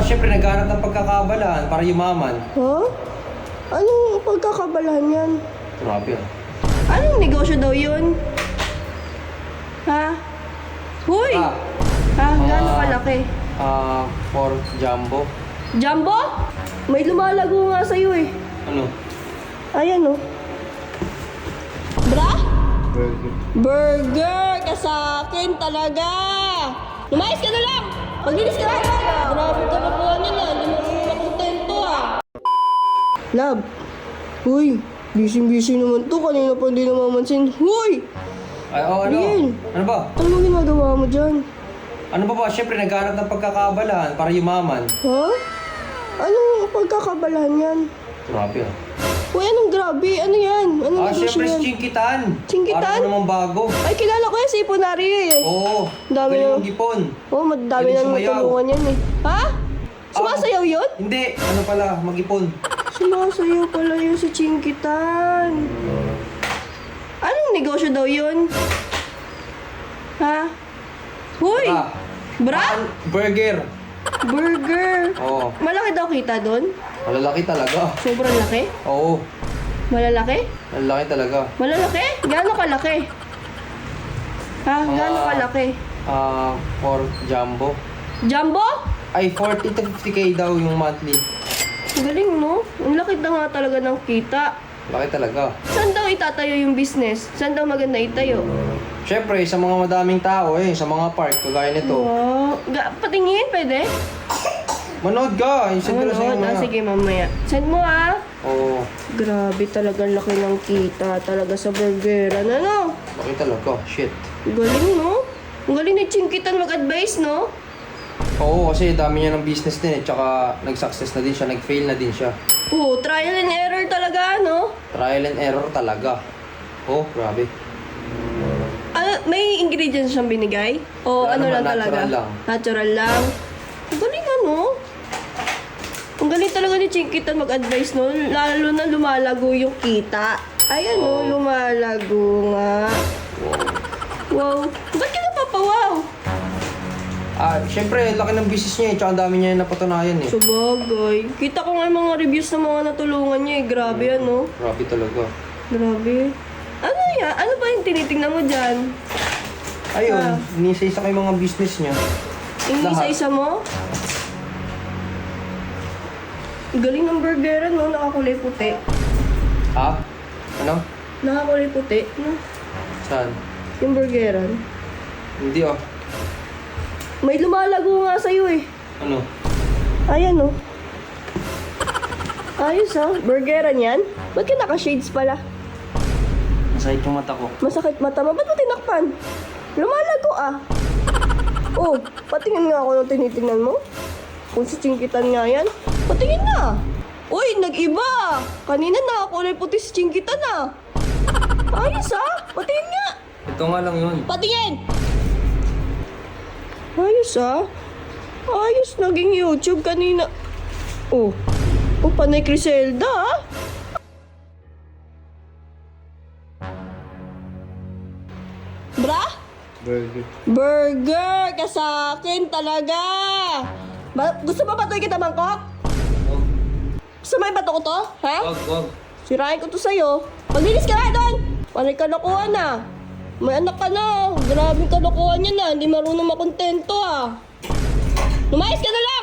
syempre naghahanap ng pagkakaabalahan para yumaman. Ha? Anong pagkakabalahan yan? Grabe ah. Anong negosyo daw yun? Ha? Huy! Ah, Ha? Gano'ng kalaki? for jumbo. Jumbo? May lumalago nga sa'yo eh. Ano? Ayan oh. Bra? Burger. Burger ka sa akin talaga. Lumayas ka na lang. Paglinis ka na lang. Grabe ka na po nila. Hindi mo makontento ah. Love. Huy. Busy-busy naman to. Kanina pa hindi namamansin. Huy! Ay, oh, ano? Rian. Ano ba? Ano ginagawa mo dyan? Ano ba? Syempre naghahanap ng pagkakaabalahan para yumaman. Ha? Anong pagkakabalahan yan? Grabe ah. Uy, anong grabe? Ano yan? Anong negosyo Syempre si yan? Chinkitan. Chinkitan? Para naman bago. Ay, kilala ko yan si Iponari eh. Oo. Dami Galing na- mag-ipon. Oh, madami Galing na sumayaw. natulungan yan eh. Ha? Sumasayaw yun? Hindi. Ano pala? Mag-ipon. Sumasayaw pala yun si Chinkitan. Anong negosyo daw yun? Ha? Huy! Ah, Bra? burger. Burger. Oo. Malaki daw kita doon? Malalaki talaga. Sobrang laki? Oo. Malalaki? Malalaki talaga. Malalaki? Gaano kalaki? Ha? Gaano kalaki? For jumbo. Jumbo? Ay, 40 to 50k daw yung monthly. Galing no? Ang laki na nga talaga ng kita. Laki talaga. Saan daw itatayo yung business? Saan daw maganda itayo? Siyempre, sa mga madaming tao sa mga park, kagaya nito. Wow. Patingin, pwede? Manood ka, i-send ko na sa'yo mamaya. Sige, mamaya. Send mo ah. Oo, Grabe talaga laki ng kita talaga sa burgeran. Ano? laki talaga. Shit. Galing no? Ang galing ni Chinkitan mag-advise no? Oo, kasi dami niya ng business din tsaka nag-success na din siya, nag-fail na din siya. Oh, trial and error talaga no? Trial and error talaga. Oh, grabe. May ingredients siyang binigay? O Wala ano naman, lang talaga? natural lang. Natural lang. Ang galing ano? Ang galing talaga ni Chinkitan mag-advise no? Lalo na lumalago yung kita. Ayan Oo. lumalago nga. Wow. Ba't ka napapawaw? Siyempre, laki ng business niya tsaka ang dami niya napatunayan Sabagay. Kita ko nga yung mga reviews ng mga natulungan niya eh. Grabe ano? Grabe talaga. Grabe. Ano yan? Ano ba yung tinitingnan mo dyan? Ayun, inisa-isa ko yung mga business niya. Yung Lahat. isa-isa mo? Galing ng burgeran, no? Nakakulay puti. Ha? Ano? Nakakulay puti, no? Saan? Yung burgeran. Hindi oh. May lumalago nga sa'yo eh. Ano? Ayan, no? Ayos, ha? Burgeran yan? Ba't ka naka-shades pala? Masakit yung mata ko. Masakit mata mo. Ba't mo tinakpan? Lumalago, ah. Oh, patingin nga ako ng tinitingnan mo. Kung si Chinkitan nga yan. Patingin na. Uy, nag-iba. Kanina nakakulay puti si Chinkitan, ah. Ayos, ah. Patingin nga. Ito nga lang yun. Patingin! Ayos, ah. Ayos, naging YouTube kanina. Oh. Oh, panay Criselda, ah. Bra? Burger. Burger ka sa akin talaga. Gusto mo ba ito kita Bangkok? Wag. Gusto mo ibato ko to? Ha? Wag. Sirain ko to sa'yo. Maglinis ka na doon. Panay kalokohan na. May anak ka na. Grabe kalokohan niya na. Hindi marunong makontento ah. Lumayas ka na lang.